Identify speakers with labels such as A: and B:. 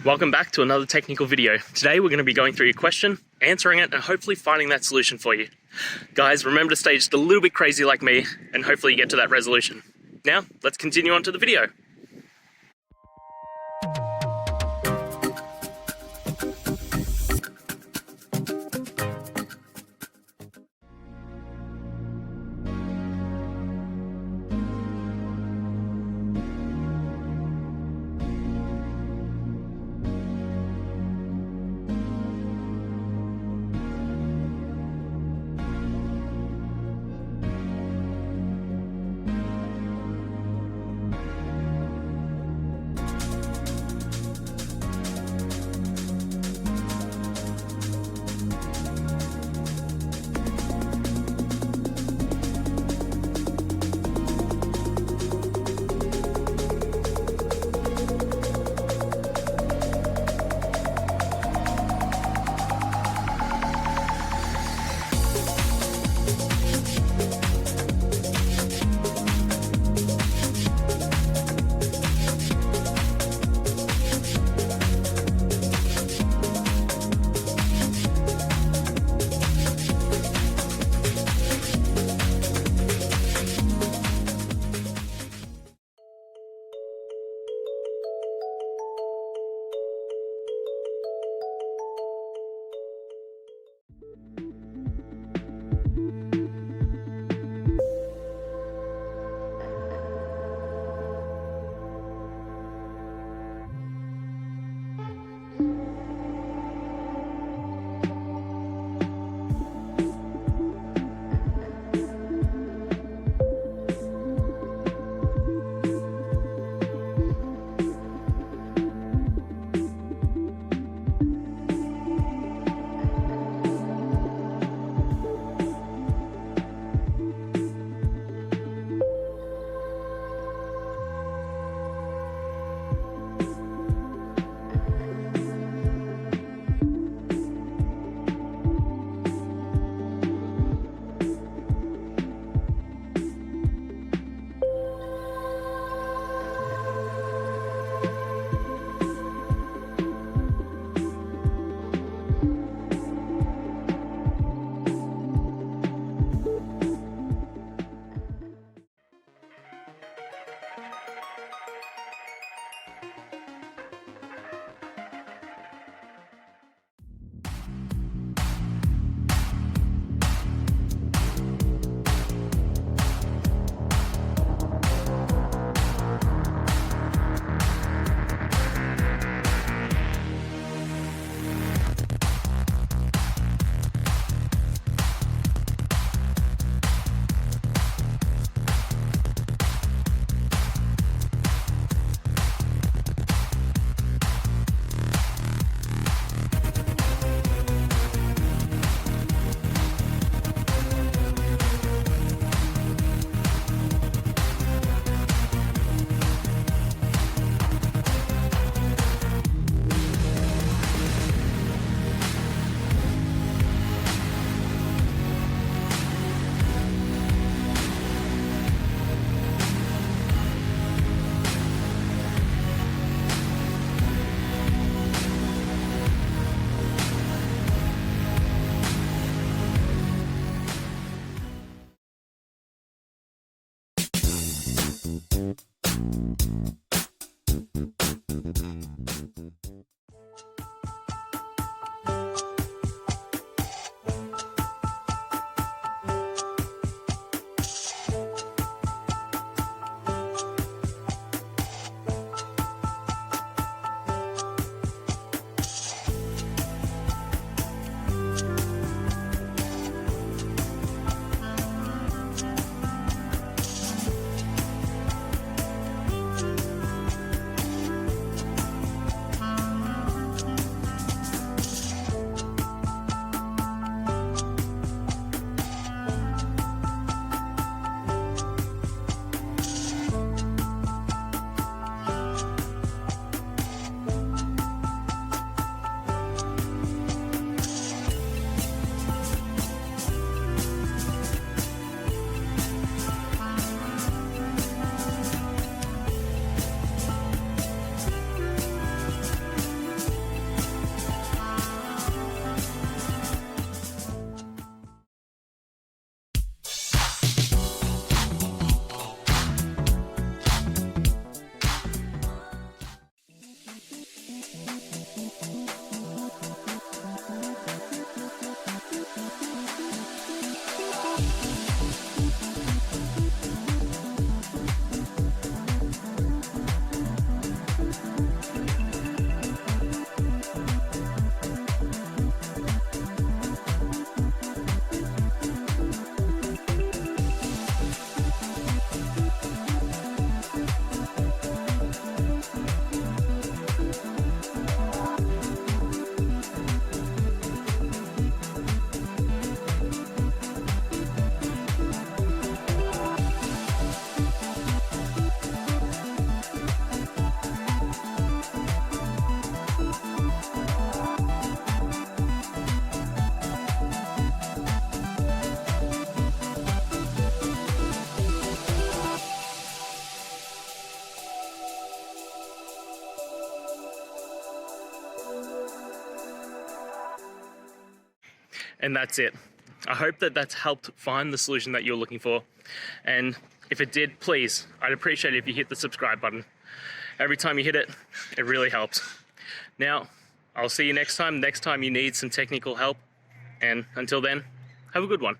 A: Welcome back to another technical video. Today we're going to be going through your question, answering it, and hopefully finding that solution for you. Guys, remember to stay just a little bit crazy like me, and hopefully you get to that resolution. Now, let's continue on to the video. And that's it. I hope that that's helped find the solution that you're looking for. And if it did, please, I'd appreciate it if you hit the subscribe button. Every time you hit it, it really helps. Now, I'll see you next time you need some technical help. And until then, have a good one.